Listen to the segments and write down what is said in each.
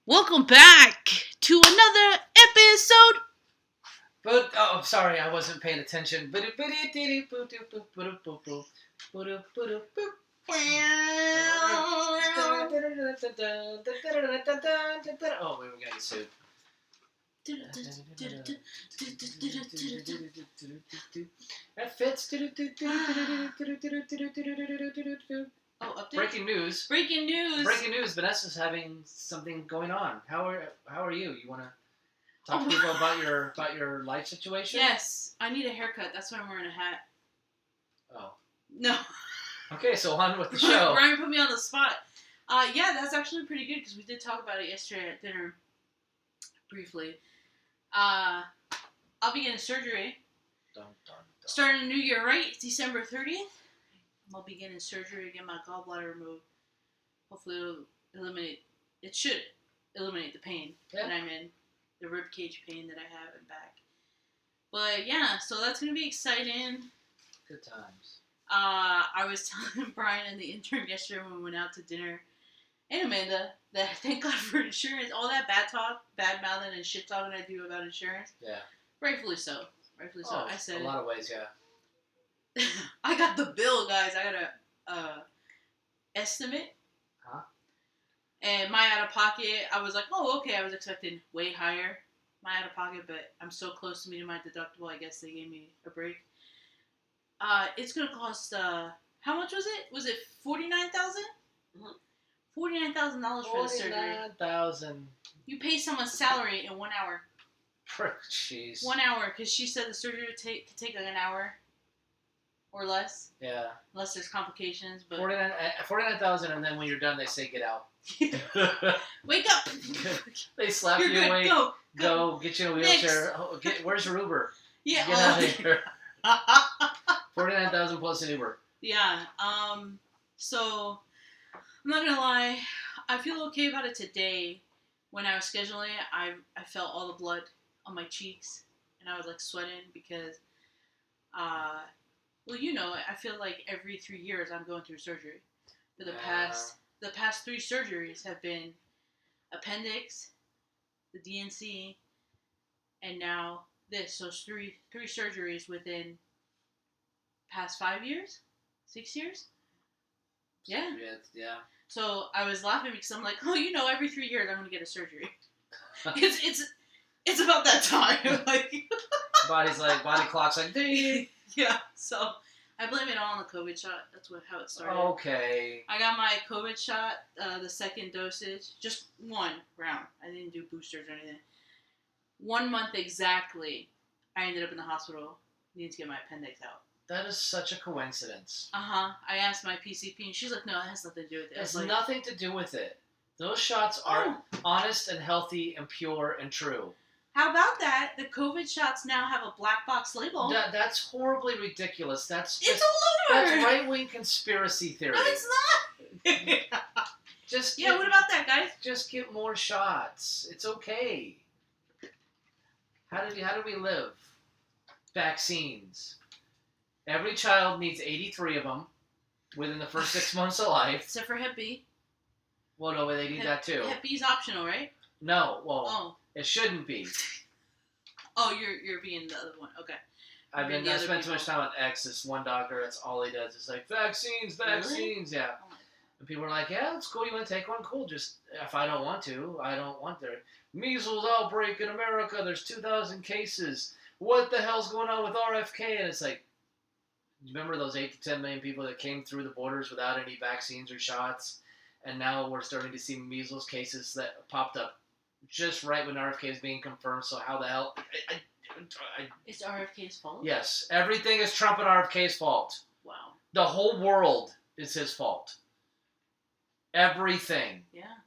Welcome back to another episode. Sorry, I wasn't paying attention. Oh, we were getting sued. That fits. Oh, update. Breaking news. Breaking news. Vanessa's having something going on. How are you? You want to talk to people about your life situation? Yes, I need a haircut. That's why I'm wearing a hat. Oh. No. Okay, so on with the show. Brian put me on the spot. Yeah, that's actually pretty good because we did talk about it yesterday at dinner, briefly. I'll be getting surgery. Dun, dun, dun. Starting the new year, right? December 30th. I'll be getting surgery to get my gallbladder removed. Hopefully it should eliminate the pain that I'm in, the rib cage pain that I have in back. But yeah, so that's going to be exciting. Good times. I was telling Brian and the intern yesterday when we went out to dinner, and Amanda, that thank God for insurance. All that bad talk, bad mouthing, and shit talking I do about insurance. Yeah. Rightfully so. I said a lot of ways, yeah. I got the bill, guys. I got a estimate. Huh? And my out of pocket, I was like, oh, okay. I was expecting way higher, my out of pocket, but I'm so close to meeting my deductible. I guess they gave me a break. It's gonna cost. How much was it? Was it $49,000? $49,000 for the surgery. $49,000. You pay someone's salary in 1 hour. Jeez. 1 hour, because she said the surgery could take like an hour or less. Yeah. Unless there's complications, but $49,000, and then when you're done, they say get out. Wake up! They slap You're you good. awake. Go. Get you in a wheelchair. Where's your Uber? Yeah. Get out of here. $49,000 plus an Uber. Yeah. So I'm not gonna lie. I feel okay about it today. When I was scheduling it, I felt all the blood on my cheeks, and I was like sweating because, well, you know, I feel like every 3 years I'm going through surgery. For the past 3 surgeries have been appendix, the DNC, and now this. So it's three surgeries within past 5 years, 6 years. Yeah. Yeah. So I was laughing because I'm like, oh, you know, every 3 years I'm gonna get a surgery. It's about that time. Like body clock's like ding. Yeah. So I blame it all on the COVID shot. That's how it started. Okay. I got my COVID shot, the second dosage, just 1 round. I didn't do boosters or anything. 1 month exactly, I ended up in the hospital needing to get my appendix out. That is such a coincidence. I asked my PCP, and she's like, no, it has nothing to do with it. It has nothing to do with it. Those shots are honest and healthy and pure and true. How about that? The COVID shots now have a black box label. That's horribly ridiculous. It's a lure. That's right-wing conspiracy theory. No, it's not. What about that, guys? Just get more shots. It's okay. How do we live? Vaccines. Every child needs 83 of them within the first 6 months of life. Except for Hep B. Well, no, but they need that too. Hep B is optional, right? No, it shouldn't be. Oh, you're being the other one. Okay. I spent too much time on X. This one doctor, that's all he does. It's like, vaccines, really? Yeah. And people are like, yeah, it's cool. You want to take one? Cool. Just, if I don't want to, I don't want to. Measles outbreak in America. There's 2,000 cases. What the hell's going on with RFK? And it's like, you remember those 8 to 10 million people that came through the borders without any vaccines or shots? And now we're starting to see measles cases that popped up just right when RFK is being confirmed. So how the hell? It's RFK's fault? Yes. Everything is Trump and RFK's fault. Wow. The whole world is his fault. Everything. Yeah.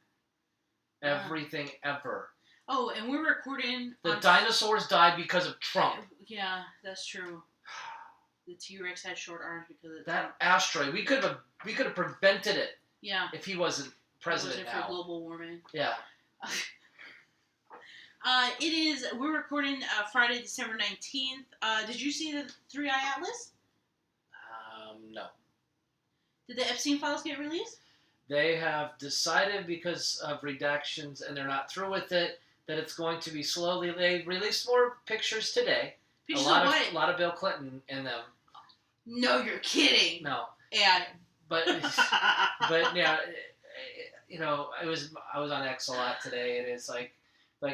Everything ever. Oh, and we're recording... The dinosaurs died because of Trump. Yeah, that's true. The T-Rex had short arms because of that Trump. asteroid. We could have prevented it. Yeah. If he wasn't president now. For global warming. Yeah. We're recording Friday, December 19th. Did you see the 3i Atlas? No. Did the Epstein files get released? They have decided because of redactions, and they're not through with it, that it's going to be slowly. They released more pictures today. Pictures a lot of of what? a lot of Bill Clinton in them. No, you're kidding. No. Yeah. But yeah, I was on X a lot today, and it's like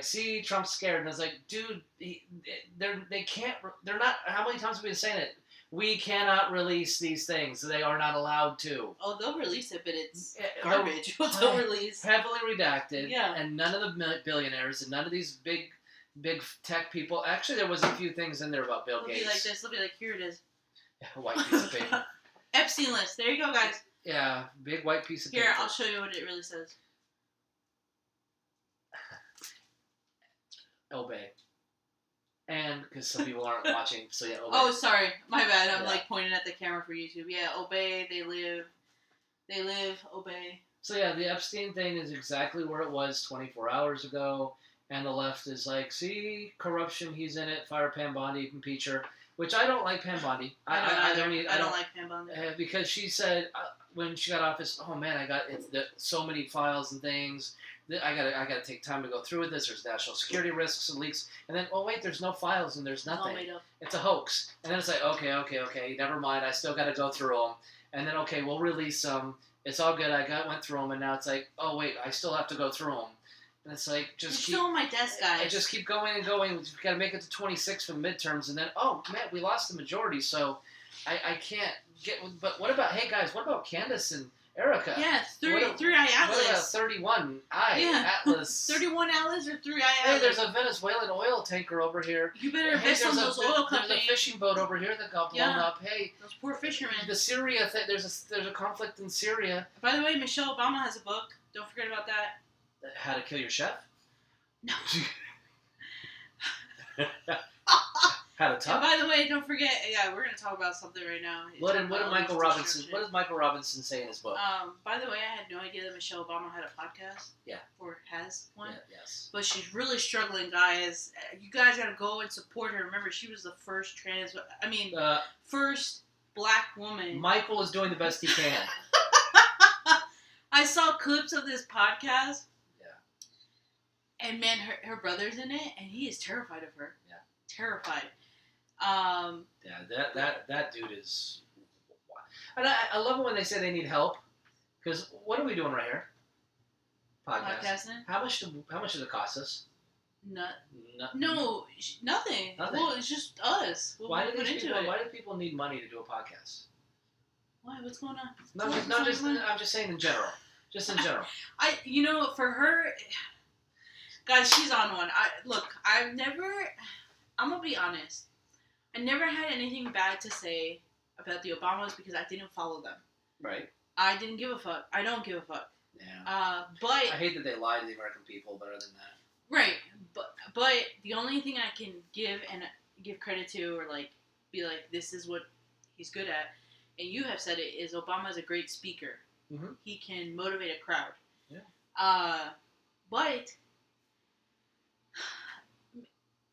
see, Trump's scared, and I was like, dude, they can't. They're not. How many times have we been saying it? We cannot release these things. They are not allowed to. Oh, they'll release it, but it's garbage. What they'll release. Heavily redacted. Yeah. And none of the billionaires and none of these big tech people. Actually, there was a few things in there about Bill Gates. They'll be like this. They'll be like, here it is. A white piece of paper. Epstein list. There you go, guys. Yeah, big white piece of paper. Here, I'll show you what it really says. Obey. And because some people aren't watching, so yeah, obey. Oh, sorry. My bad. I'm like pointing at the camera for YouTube. Yeah, obey, they live, obey. So yeah, the Epstein thing is exactly where it was 24 hours ago, and the left is like, see, corruption, he's in it, fire Pam Bondi, impeach her, which I don't like Pam Bondi. I don't like Pam Bondi. Because she said, when she got office, oh man, I got so many files and things. I gotta take time to go through with this. There's national security risks and leaks, and then oh wait, there's no files and there's nothing. It's all made up. It's a hoax. And then it's like okay, never mind. I still gotta go through them. And then okay, we'll release them. It's all good. Went through them, and now it's like oh wait, I still have to go through them. And it's like You're still on my desk, guys. I just keep going and going. We've got to make it to 26 for the midterms, and then oh man, we lost the majority, so I can't get. But what about hey guys? What about Candace and Erica? Yeah, three-eye Atlas. What about 31-eye Atlas? 31 Atlas or 3-eye Atlas? Hey, there's a Venezuelan oil tanker over here. You better invest in those oil companies. There's a fishing boat over here that got blown up. Hey, those poor fishermen. The Syria thing. There's a conflict in Syria. By the way, Michelle Obama has a book. Don't forget about that. How to Kill Your Chef? No. How to talk? And by the way, don't forget. Yeah, we're gonna talk about something right now. What did Michael Robinson? What does Michael Robinson say in his book? By the way, I had no idea that Michelle Obama had a podcast. Yeah. Or has one. Yeah, yes. But she's really struggling, guys. You guys gotta go and support her. Remember, she was the first first black woman. Michael is doing the best he can. I saw clips of this podcast. Yeah. And man, her brother's in it, and he is terrified of her. Yeah. Terrified. Yeah, that dude is. And I love it when they say they need help, because what are we doing right here? Podcasting. How much does it cost us? No, nothing. Well, it's just us. Why do people need money to do a podcast? Why? What's going on? I'm just saying in general. Just in general. For her, guys, she's on one. I'm gonna be honest. I never had anything bad to say about the Obamas because I didn't follow them. Right. I didn't give a fuck. I don't give a fuck. Yeah. But I hate that they lie to the American people, but other than that. Right. But the only thing I can give credit to or be like, this is what he's good at, and you have said it, is Obama's a great speaker. Mm-hmm. He can motivate a crowd. Yeah. But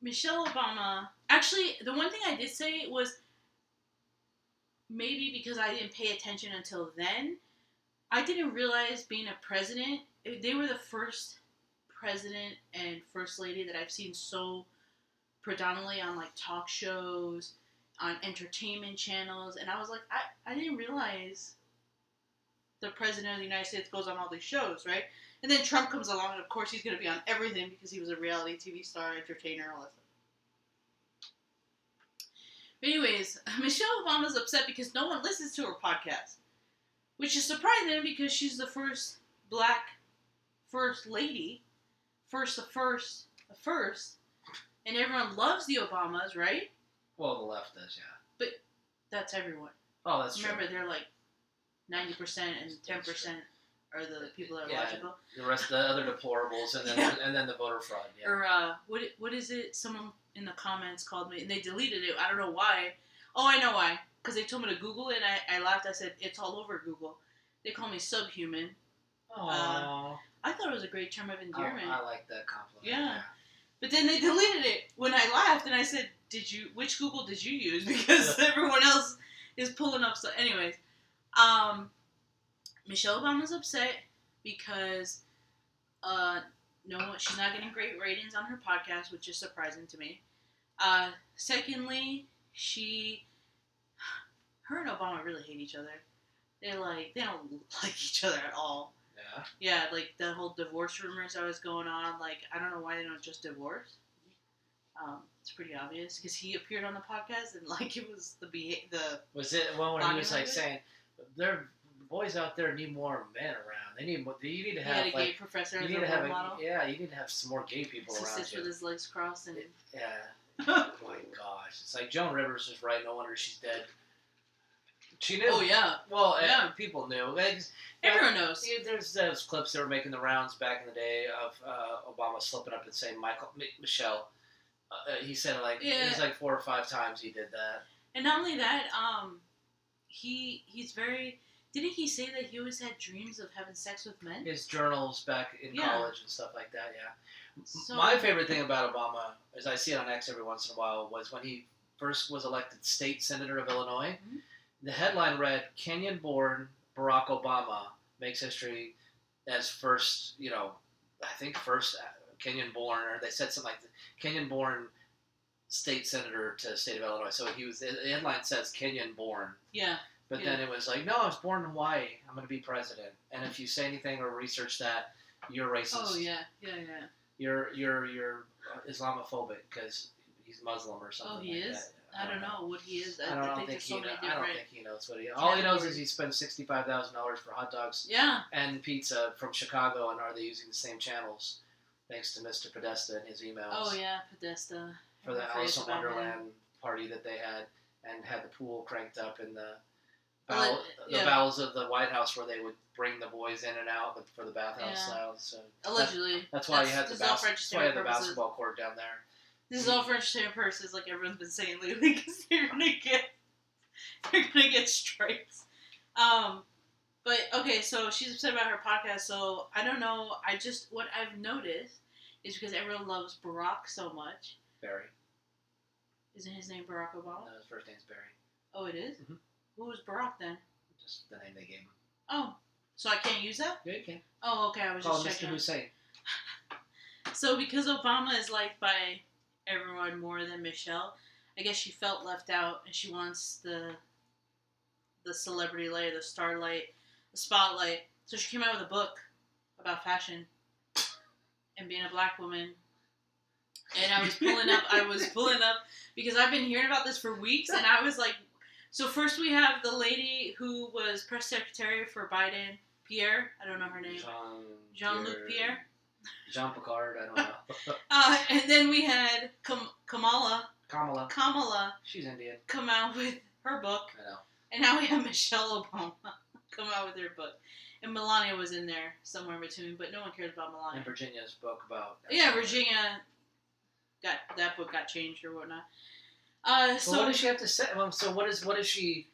Michelle Obama, actually, the one thing I did say was maybe because I didn't pay attention until then, I didn't realize being a president, they were the first president and first lady that I've seen so predominantly on talk shows, on entertainment channels, and I was like, I didn't realize the president of the United States goes on all these shows, right? And then Trump comes along, and of course he's going to be on everything because he was a reality TV star, entertainer, all that stuff. But anyways, Michelle Obama's upset because no one listens to her podcast, which is surprising because she's the first black first lady, first, and everyone loves the Obamas, right? Well, the left does, yeah. But that's everyone. Oh, that's true. Remember, they're 90% and 10% are the people that are logical. The rest, the other deplorables, and then the voter fraud. Yeah. Or what is it? Someone in the comments called me, and they deleted it. I don't know why. Oh, I know why. Because they told me to Google it, and I laughed. I said, it's all over Google. They call me subhuman. Aww. I thought it was a great term of endearment. I like that compliment. Yeah. But then they deleted it when I laughed, and I said, which Google did you use? Because everyone else is pulling up stuff. Anyways, Michelle Obama's upset because no, she's not getting great ratings on her podcast, which is surprising to me. Secondly, her and Obama really hate each other. They don't like each other at all. Yeah. Yeah, like the whole divorce rumors that was going on. Like, I don't know why they don't just divorce. It's pretty obvious because he appeared on the podcast and like it was the Was it one where he was like language? saying, "There, boys out there need more men around. They need more. You need to he had have a gay like professor you as need a to have role model. you need to have some more gay people He around sits with you." his legs crossed and Yeah. Oh my gosh, it's like Joan Rivers is right. No wonder she's dead. She knew. oh yeah, Well, yeah. people knew. Everyone knows. There's those clips that were making the rounds back in the day of Obama slipping up and saying Michelle. He said it like it was like 4 or 5 times he did that. And not only that, he's very. Didn't he say that he always had dreams of having sex with men? His journals back in Yeah. college and stuff like that. Yeah. So- My favorite thing about Obama, as I see it on X every once in a while, was when he first was elected state senator of Illinois. Mm-hmm. The headline read, "Kenyan-born Barack Obama makes history as first, I think first Kenyan-born," or they said something like Kenyan-born state senator to the state of Illinois. So the headline says Kenyan-born. Yeah. But then it was like, no, I was born in Hawaii. I'm going to be president. And if you say anything or research that, you're racist. Oh yeah. You're Islamophobic because he's Muslim or something. Oh, he like is? that. I don't know what he is. I don't think there's so many I don't different. think he knows what he. All he knows is he spends $65,000 for hot dogs Yeah. and pizza from Chicago, and are they using the same channels? Thanks to Mr. Podesta and his emails. Oh yeah, Podesta. For the I forget Alice in about him. Wonderland party that they had, and had the pool cranked up in the Well, bowels of the White House where they would bring the boys in and out for the bathhouse Yeah. style. So Allegedly. that's why you had the this is all for entertainment purposes. basketball court down there. This is all for entertainment purposes, like everyone's been saying lately, because they're gonna get strikes. But okay, so she's upset about her podcast. So I don't know. What I've noticed is because everyone loves Barack so much. Barry. Isn't his name Barack Obama? No, his first name's Barry. Oh, it is? Mhm. Who was Barack then? Just the name they gave him. Oh, so I can't use that? Yeah, you can. Oh, okay. I was Call just Mr. checking. Hussein. So because Obama is liked by everyone more than Michelle, I guess she felt left out, and she wants the celebrity light, the starlight, the spotlight. So she came out with a book about fashion and being a black woman. And I was pulling up because I've been hearing about this for weeks, and I was like, so first we have the lady who was press secretary for Biden, Pierre. I don't know her name. Jean-Luc Pierre. Jean Picard. I don't know. And then we had Kamala. She's Indian. Come out with her book. I know. And now we have Michelle Obama come out with her book. And Melania was in there somewhere in between, but no one cares about Melania. And Virginia's book about. Yeah, Virginia that book got changed or whatnot. So what does she have to say? So what is she?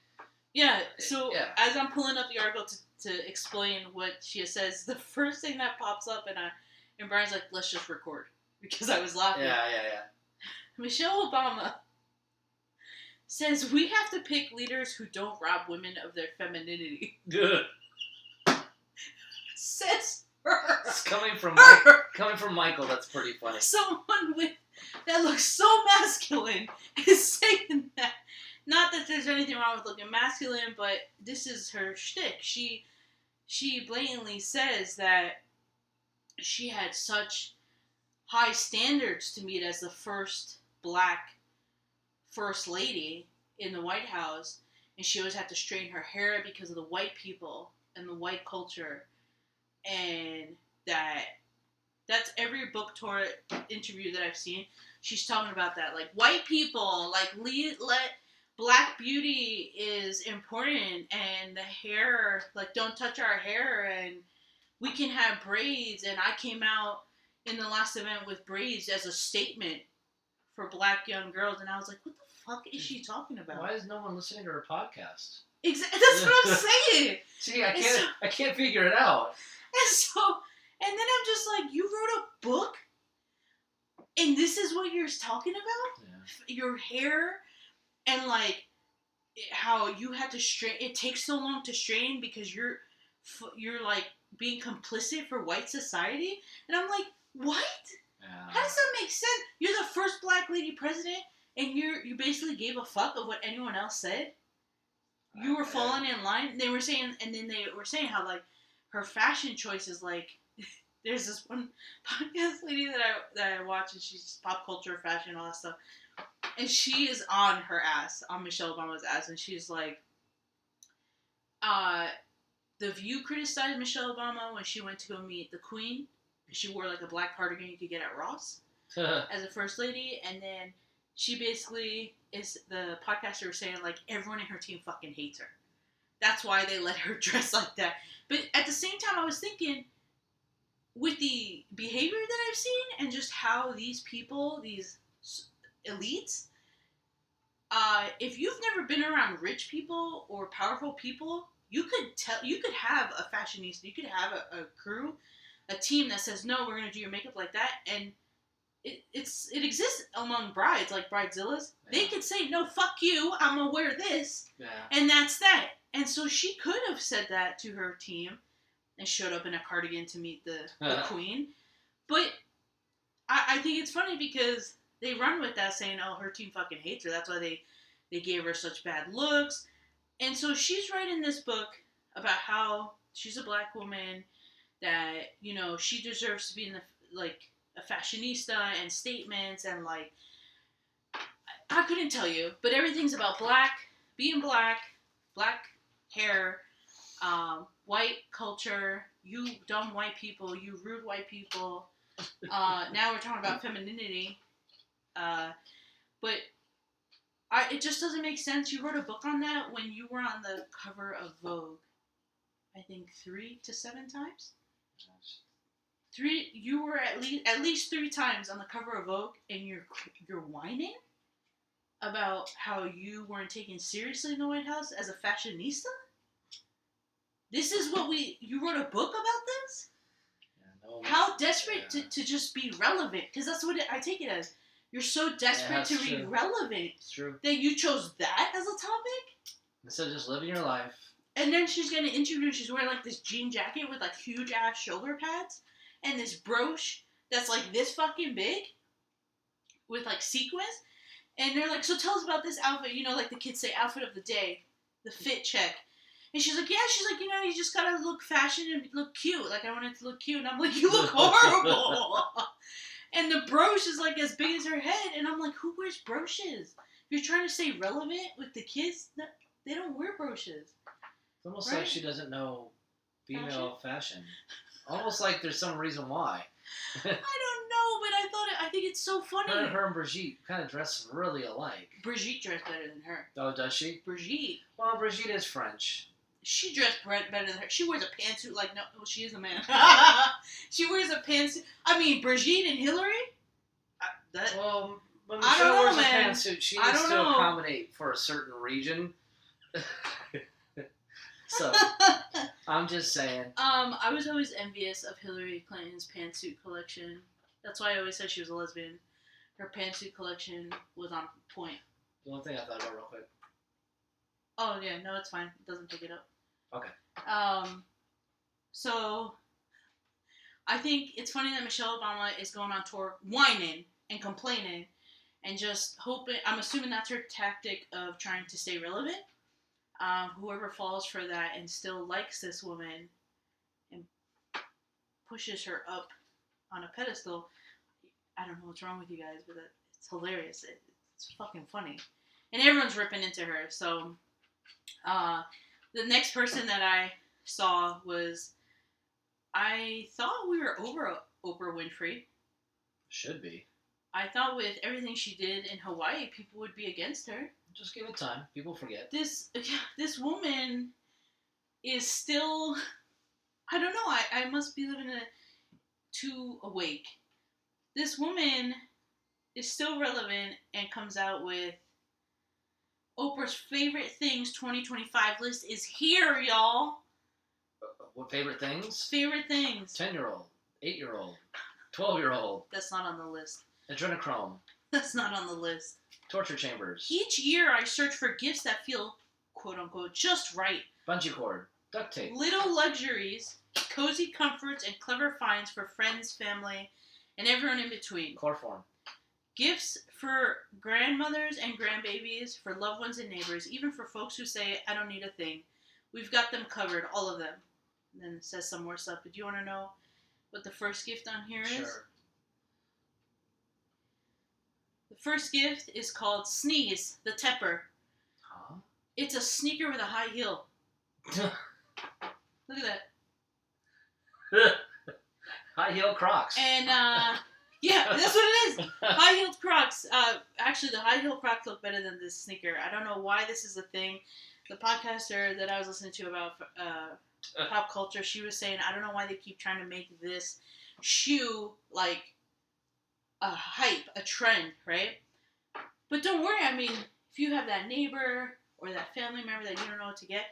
Yeah. So Yeah. as I'm pulling up the article to explain what she says, the first thing that pops up, and Brian's like, "Let's just record," because I was laughing. Yeah. Michelle Obama says we have to pick leaders who don't rob women of their femininity. Good. Says her. It's coming from Michael. That's pretty funny. Someone that looks so masculine is saying that. Not that there's anything wrong with looking masculine, but this is her shtick. She blatantly says that she had such high standards to meet as the first black first lady in the White House, and she always had to straighten her hair because of the white people and the white culture, and that's every book tour interview that I've seen. She's talking about that, like white people, like let black beauty is important, and the hair, like don't touch our hair, and we can have braids. And I came out in the last event with braids as a statement for black young girls, and I was like, what the fuck is she talking about? Why is no one listening to her podcast? Exactly, that's what I'm saying. See, I can't figure it out. And then I'm just like, you wrote a book, and this is what you're talking about? Yeah. Your hair, and like how you had to straighten. It takes so long to straighten because you're you're like being complicit for white society, and I'm like, what? Yeah. How does that make sense? You're the first black lady president, and you basically gave a fuck of what anyone else said. You were falling in line. They were saying, and then they were saying how like her fashion choices, like there's this one podcast lady that I watch, and she's pop culture, fashion, all that stuff, and she is on her ass, on Michelle Obama's ass, and she's like, The View criticized Michelle Obama when she went to go meet the Queen. She wore like a black cardigan you could get at Ross as a first lady, and then she basically is, the podcaster was saying like everyone in her team fucking hates her. That's why they let her dress like that. But at the same time, I was thinking, with the behavior that I've seen and just how these people, these elites, if you've never been around rich people or powerful people, you could have a fashionista, you could have a crew, a team that says, no, we're going to do your makeup like that, and it exists among brides, like bridezillas. Yeah. They could say, no, fuck you, I'm going to wear this, and that's that. And so she could have said that to her team and showed up in a cardigan to meet the Queen. But I think it's funny because they run with that saying, oh, her team fucking hates her, that's why they gave her such bad looks. And so she's writing this book about how she's a black woman, that, you know, she deserves to be in the, like, a fashionista and statements, and, like, I couldn't tell you, but everything's about being black hair, white culture, you dumb white people, you rude white people. Now we're talking about femininity. But it just doesn't make sense. You wrote a book on that when you were on the cover of Vogue, I think 3 to 7 times. You were at least 3 times on the cover of Vogue, and you're whining about how you weren't taken seriously in the White House as a fashionista. This is what you wrote a book about this? Yeah, no, how desperate to just be relevant, because that's what I take it as. You're so desperate to be relevant that you chose that as a topic? Instead of just living your life. And then she's going to introduce, she's wearing like this jean jacket with like huge ass shoulder pads and this brooch that's like this fucking big with like sequins. And they're like, so tell us about this outfit. You know, like the kids say, outfit of the day, the fit check. And she's like, you know, you just gotta look fashion and look cute. Like, I want it to look cute. And I'm like, you look horrible. And the brooch is like as big as her head. And I'm like, who wears brooches? If you're trying to stay relevant with the kids, they don't wear brooches. It's almost like she doesn't know female fashion. Almost like there's some reason why. I don't know, but I think it's so funny. Her and Brigitte kind of dress really alike. Brigitte dressed better than her. Oh, does she? Brigitte. Well, Brigitte is French. She dressed better than her. She wears a pantsuit like, no, well, she is a man. She wears a pantsuit. I mean, Brigitte and Hillary? Well, when Michelle wears a pantsuit, she needs to accommodate for a certain region. So, I'm just saying. I was always envious of Hillary Clinton's pantsuit collection. That's why I always said she was a lesbian. Her pantsuit collection was on point. The one thing I thought about real quick. Oh, yeah, no, it's fine. It doesn't pick it up. Okay. So, I think it's funny that Michelle Obama is going on tour whining and complaining and just hoping, I'm assuming that's her tactic of trying to stay relevant. Whoever falls for that and still likes this woman and pushes her up on a pedestal, I don't know what's wrong with you guys, but it's hilarious. It's fucking funny. And everyone's ripping into her. So, the next person that I saw was, I thought we were over Oprah Winfrey. Should be. I thought with everything she did in Hawaii, people would be against her. Just give it time. People forget. This woman is still, I don't know, I must be living too awake. This woman is still relevant and comes out with Oprah's favorite things 2025 list is here, y'all. What favorite things? Favorite things. 10-year-old, 8-year-old, 12-year-old. That's not on the list. Adrenochrome. That's not on the list. Torture chambers. Each year I search for gifts that feel, quote unquote, just right. Bungee cord. Duct tape. Little luxuries, cozy comforts, and clever finds for friends, family, and everyone in between. Chloroform. Gifts for grandmothers and grandbabies, for loved ones and neighbors, even for folks who say, I don't need a thing. We've got them covered, all of them. And then it says some more stuff. But do you want to know what the first gift on here is? Sure. The first gift is called Sneeze, the Tepper. Huh? It's a sneaker with a high heel. Look at that. High heel Crocs. And, yeah, that's what it is. High-heeled Crocs. Actually, the high-heeled Crocs look better than this sneaker. I don't know why this is a thing. The podcaster that I was listening to about pop culture, she was saying, I don't know why they keep trying to make this shoe like a hype, a trend, right? But don't worry. I mean, if you have that neighbor or that family member that you don't know what to get,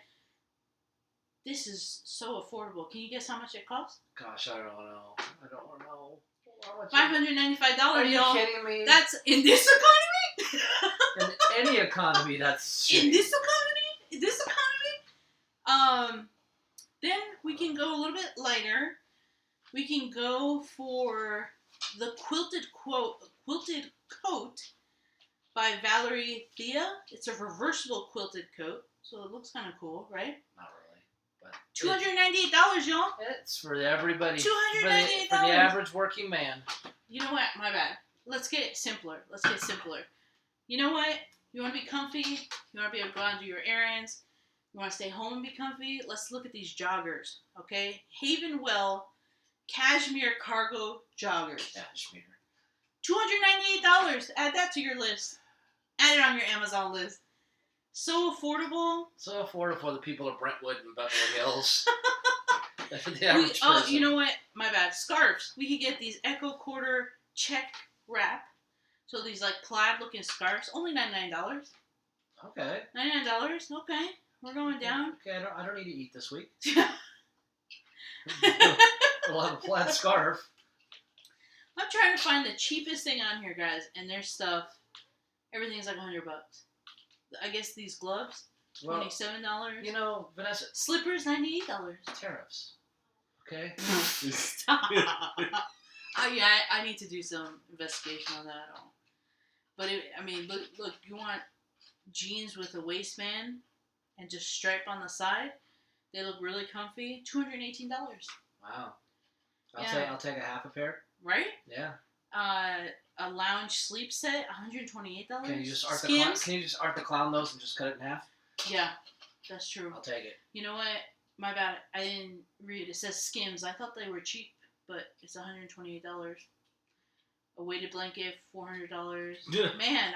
this is so affordable. Can you guess how much it costs? Gosh, I don't know. $595, Are you y'all. kidding me? That's in this economy? In any economy, that's shit. In this economy? Then we can go a little bit lighter. We can go for the quilted coat by Valerie Thea. It's a reversible quilted coat, so it looks kind of cool, right? Not really, but $298, y'all. it's for everybody. $298. For the average working man. You know what? My bad. Let's get simpler. You know what? You want to be comfy? You want to be able to go out and do your errands? You want to stay home and be comfy? Let's look at these joggers, okay? Haven Well Cashmere Cargo Joggers. Cashmere. $298. Add that to your list. Add it on your Amazon list. So affordable. So affordable for the people of Brentwood and Beverly Hills. For the average person. You know what? My bad. Scarves. We could get these Echo Quarter check wrap. So these like plaid looking scarves. Only $99. Okay. $99. Okay. We're going down. Okay, I don't need to eat this week. We'll have a plaid scarf. I'm trying to find the cheapest thing on here, guys, and their stuff, everything's like $100. I guess these gloves, $27. You know, Vanessa. Slippers, $98. Tariffs. Okay. Stop. Yeah, I need to do some investigation on that. But look, you want jeans with a waistband and just stripe on the side? They look really comfy. $218. Wow. Yeah. I'll take a half a pair. Right? Yeah. A lounge sleep set, $128. Can you just art Skims? the clown those and just cut it in half? Yeah, that's true. I'll take it. You know what? My bad. I didn't read. It says Skims. I thought they were cheap, but it's $128. A weighted blanket, $400. Man,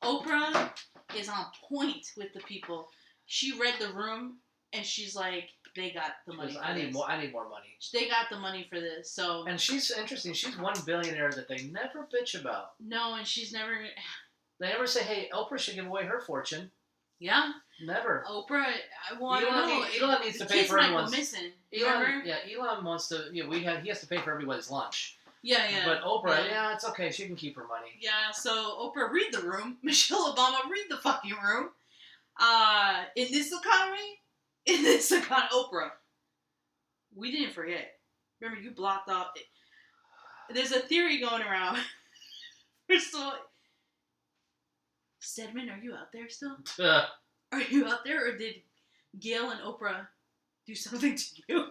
Oprah is on point with the people. She read the room and she's like, they got the money. I need more money. They got the money for this. So. And she's interesting. She's one billionaire that they never bitch about. No, and she's never. They never say, "Hey, Oprah should give away her fortune." Yeah. Never. Oprah, I want to know. Elon needs to pay for everyone's. Missing. Elon wants to. Yeah, he has to pay for everybody's lunch. Yeah. But Oprah, it's okay. She can keep her money. Yeah. So Oprah, read the room. Michelle Obama, read the fucking room. In this economy, Oprah. We didn't forget. Remember, you blocked off. There's a theory going around. First of all, Stedman, are you out there still? Are you out there, or did Gail and Oprah do something to you?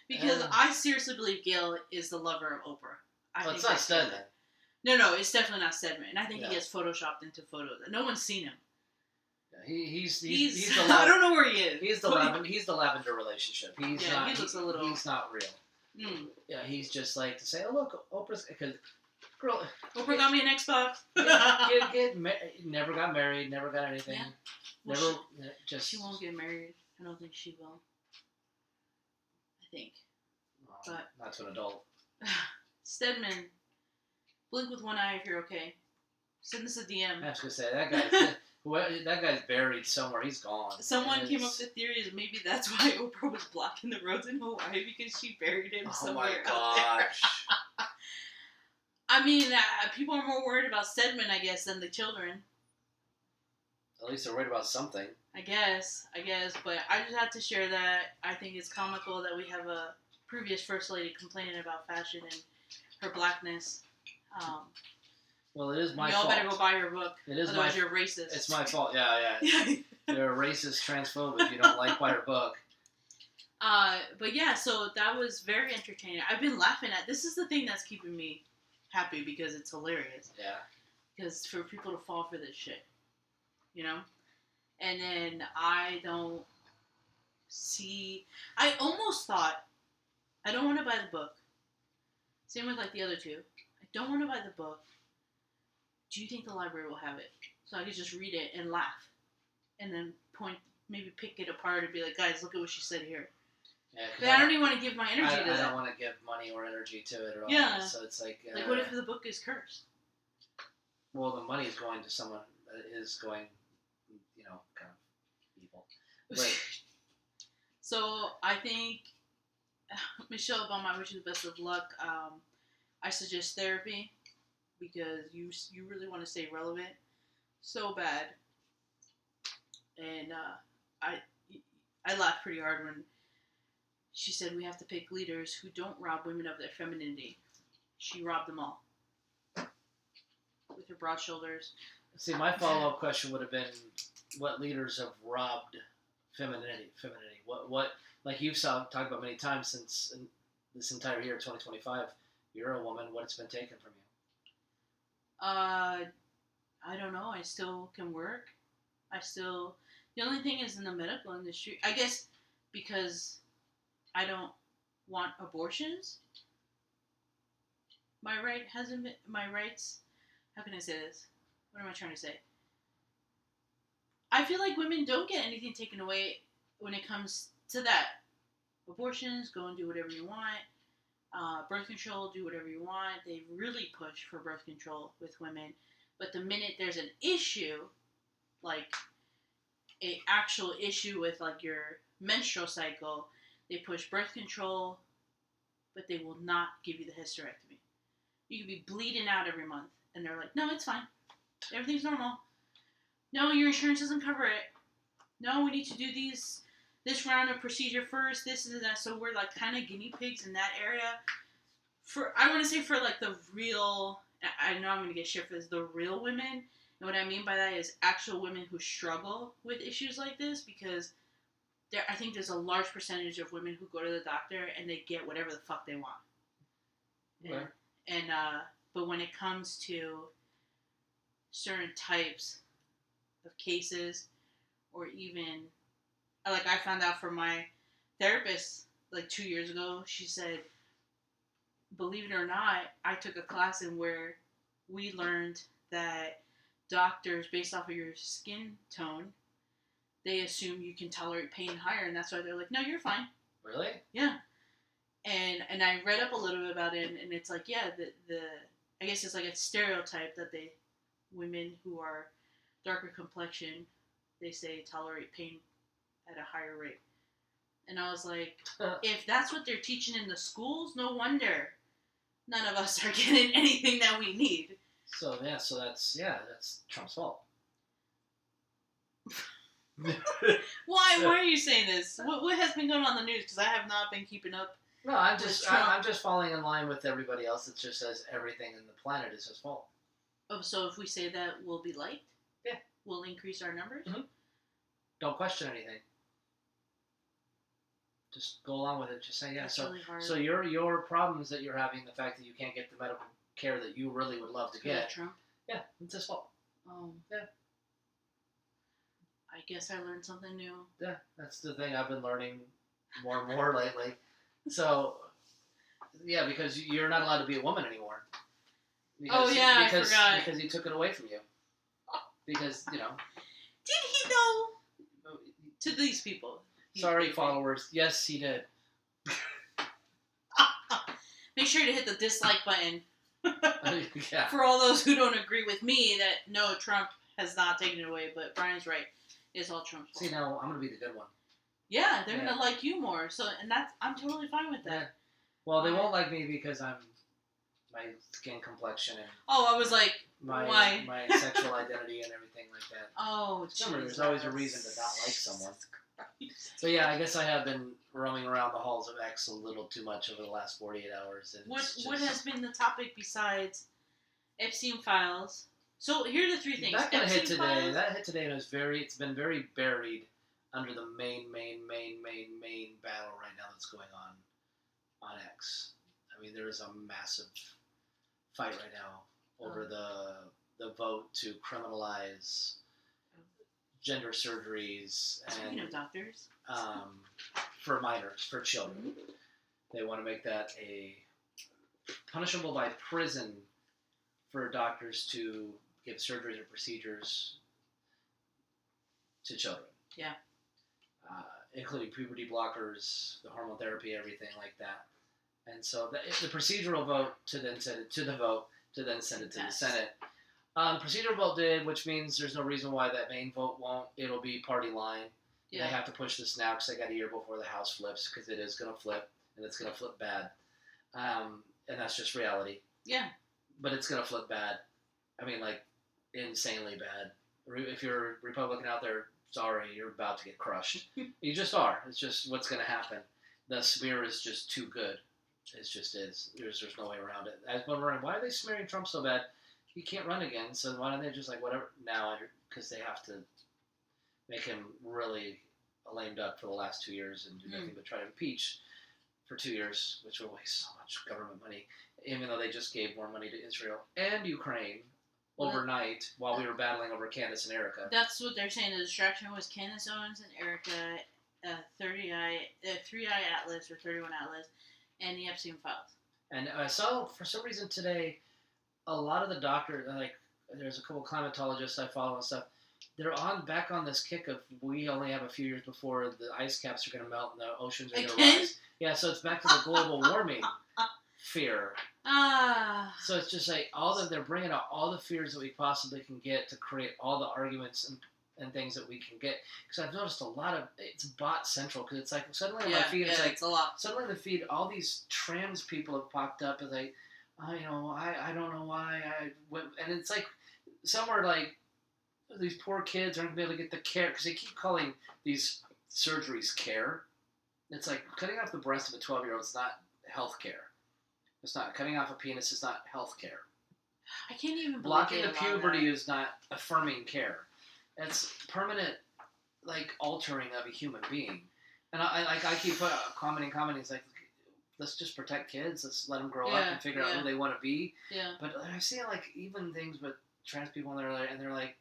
Because I seriously believe Gail is the lover of Oprah. It's not Stedman. No, it's definitely not Stedman. And I think he gets photoshopped into photos. No one's seen him. He's I don't know where he is. He's the lavender relationship. He looks a little. He's not real. Yeah, he's just like to say, oh look, Oprah's because girl. Oprah got me an Xbox. Never got married. Never got anything. Yeah. Just. She won't get married. I don't think she will. I think. But not to an adult. Stedman, blink with one eye if you're okay. Send us a DM. I was gonna say that guy's buried somewhere. He's gone. Someone came up with the theory that maybe that's why Oprah was blocking the roads in Hawaii, because she buried him somewhere out there. I mean, people are more worried about Stedman, I guess, than the children. At least they're worried about something. I guess, but I just had to share that. I think it's comical that we have a previous first lady complaining about fashion and her blackness. Um, Well, it is my y'all fault. better go buy her book. It is otherwise you're racist. It's my fault. Yeah. You're a racist transphobe if you don't like buy her book. But yeah, so that was very entertaining. I've been laughing at. This is the thing that's keeping me happy because it's hilarious. Yeah. Because for people to fall for this shit, you know. And then I don't see. I almost thought I don't want to buy the book. Same with like the other two. I don't want to buy the book. Do you think the library will have it? So I could just read it and laugh, and then maybe pick it apart and be like, guys, look at what she said here. Yeah, but I don't even want to give my energy to that. I don't want to give money or energy to it at all. Yeah. So it's like. Like, what if the book is cursed? Well, the money is going to someone that is going, kind of evil. But, so I think, Michelle Obama, I wish you the best of luck. I suggest therapy because you really want to stay relevant so bad. And I laughed pretty hard when she said we have to pick leaders who don't rob women of their femininity. She robbed them all. With her broad shoulders. See, my follow-up question would have been, what leaders have robbed femininity? What like you've talked about many times since this entire year, 2025, you're a woman, what's been taken from you? I don't know. I still can work. The only thing is in the medical industry, I guess because I don't want abortions, my rights, how can I say this? What am I trying to say? I feel like women don't get anything taken away when it comes to that. Abortions, go and do whatever you want. Birth control, do whatever you want. They really push for birth control with women. But the minute there's an issue, like an actual issue with like your menstrual cycle, they push birth control, but they will not give you the hysterectomy. You could be bleeding out every month. And they're like, no, it's fine. Everything's normal. No, your insurance doesn't cover it. No, we need to do this round of procedure first, this and that. So we're like kind of guinea pigs in that area. I want to say for like the real, I know I'm going to get shit for this, the real women. And what I mean by that is actual women who struggle with issues like this because I think there's a large percentage of women who go to the doctor and they get whatever the fuck they want. Right. But when it comes to certain types of cases, or even, like I found out from my therapist like 2 years ago, she said, believe it or not, I took a class in where we learned that doctors, based off of your skin tone, they assume you can tolerate pain higher, and that's why they're like, no, you're fine. Really? Yeah. And I read up a little bit about it, and it's like, yeah, the I guess it's like a stereotype that women who are darker complexion, they say tolerate pain at a higher rate. And I was like, if that's what they're teaching in the schools, no wonder none of us are getting anything that we need. So that's Trump's fault. Why are you saying this? What has been going on in the news? Because I have not been keeping up. No, I'm just falling in line with everybody else that just says everything in the planet is his fault. Oh, so if we say that, we'll be liked? Yeah. We'll increase our numbers? Mm-hmm. Don't question anything. Just go along with it. Just say, yeah. That's really hard. So your problems that you're having, the fact that you can't get the medical care that you really would love to get. Trump? Yeah, it's his fault. Yeah. I guess I learned something new. Yeah, that's the thing I've been learning more and more lately. So, yeah, because you're not allowed to be a woman anymore. I forgot. Because he took it away from you. Because, Did he though? To these people. Sorry, followers. Yes, he did. Make sure to hit the dislike button. Yeah. For all those who don't agree with me that no, Trump has not taken it away, but Brian's right. It's all Trump's fault. See, now I'm going to be the good one. Yeah, they're going to like you more. So, and I'm totally fine with that. Yeah. Well, they won't like me because I'm my skin complexion and Oh, I was like, my why? my sexual identity and everything like that. Oh, Sure, there's always a reason to not like someone. So yeah, I guess I have been roaming around the halls of X a little too much over the last 48 hours. And What has been the topic besides Epstein files? So here are the 3 things. That kind of hit today. Files, That hit today, and it's been very buried under the main battle right now that's going on X. I mean, there is a massive fight right now over the vote to criminalize gender surgeries and doctors for minors, for children. Mm-hmm. They want to make that a punishable by prison for doctors to give surgeries or procedures to children. Yeah. Including puberty blockers, the hormone therapy, everything like that. And so the procedural vote to then send it to the vote to then send it to the Senate. Procedural vote did, which means there's no reason why that main vote won't. It'll be party line. Yeah. They have to push this now because they got a year before the House flips because it is going to flip, and it's going to flip bad. And that's just reality. Yeah. But it's going to flip bad. I mean, like, insanely bad. If you're a Republican out there, sorry, you're about to get crushed. You just are. It's just what's going to happen. The smear is just too good. It just is. There's no way around it. I've been wondering, why are they smearing Trump so bad? He can't run again, so why don't they just like whatever now? Because they have to make him really a lame duck for the last 2 years and do nothing but try to impeach for 2 years, which will waste so much government money, even though they just gave more money to Israel and Ukraine overnight while we were battling over Candace and Erica. That's what they're saying. The distraction was Candace Owens and Erica, 3i Atlas or 31 Atlas, and the Epstein files. And I saw, for some reason today, a lot of the doctors, like, there's a couple climatologists I follow and stuff, they're back on this kick of we only have a few years before the ice caps are going to melt and the oceans are going to rise. Yeah, so it's back to the global warming fear. So it's just like they're bringing out all the fears that we possibly can get to create all the arguments and things that we can get. Because I've noticed a lot of it's bot central. Because it's like suddenly on my feed, it's a lot. Suddenly in the feed, all these trans people have popped up as like, I don't know why and it's like somewhere like these poor kids aren't going to be able to get the care because they keep calling these surgeries care. It's like cutting off the breast of a 12-year-old is not health care. It's not. Cutting off a penis is not health care. I can't even blocking the puberty is not affirming care. It's permanent, like, altering of a human being. And I keep commenting. It's like, let's just protect kids. Let's let them grow up and figure out who they want to be. Yeah. But I've seen, like, even things with trans people, and they're like,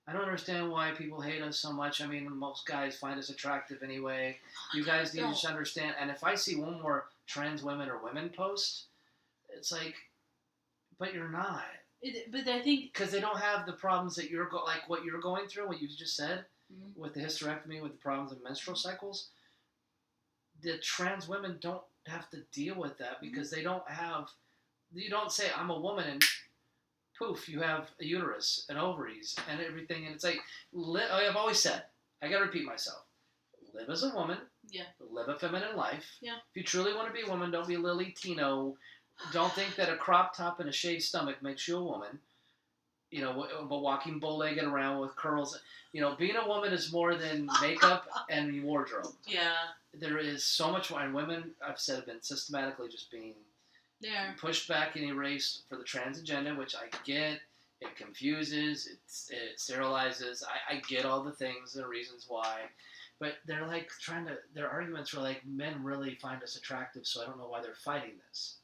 I don't understand why people hate us so much. I mean, most guys find us attractive anyway. You guys need to understand. And if I see one more trans women or women post, it's like, but you're not. But I think because they don't have the problems that you're like what you're going through, what you just said, with the hysterectomy, with the problems of menstrual cycles. The trans women don't have to deal with that because they don't have. You don't say I'm a woman and poof, you have a uterus and ovaries and everything, and it's like I've always said. I gotta repeat myself. Live as a woman. Yeah. Live a feminine life. Yeah. If you truly want to be a woman, don't be Lily Tino. Don't think that a crop top and a shaved stomach makes you a woman. You know, but walking bow-legged around with curls. You know, being a woman is more than makeup and wardrobe. Yeah. There is so much more. And women, I've said, have been systematically just being pushed back and erased for the trans agenda, which I get. It confuses. It sterilizes. I get all the things, the reasons why. But they're like their arguments were like, men really find us attractive, so I don't know why they're fighting this.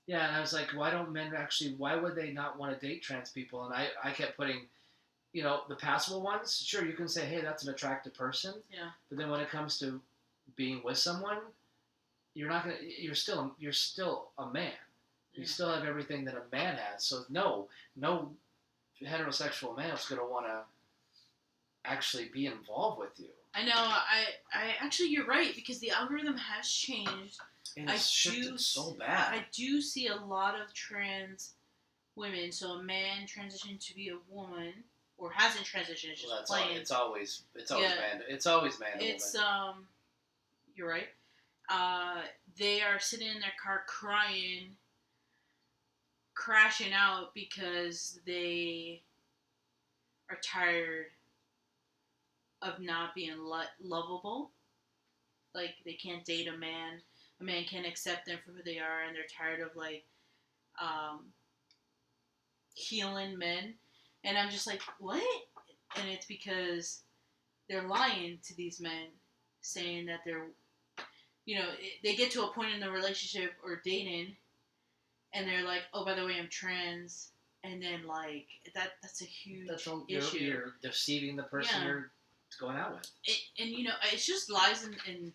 Yeah, and I was like, why would they not want to date trans people? And I kept putting, the passable ones, sure, you can say, hey, that's an attractive person. Yeah. But then when it comes to being with someone, you're still a man. You still have everything that a man has. So no heterosexual male is going to want to actually be involved with you. I know. I actually, you're right, because the algorithm has changed. And it's shifted so bad. I do see a lot of trans women. So a man transitioned to be a woman, or hasn't transitioned. It's just plain. It's always man. It's always man. It's you're right. They are sitting in their car crying crashing out because they are tired of not being lovable. Like, they can't date a man. A man can't accept them for who they are, and they're tired of, like, healing men. And I'm just like, what? And it's because they're lying to these men, saying that they're, they get to a point in the relationship or dating, and they're like, oh, by the way, I'm trans. And then, like, that's a huge issue. You're deceiving the person you're going out with. It's just lies and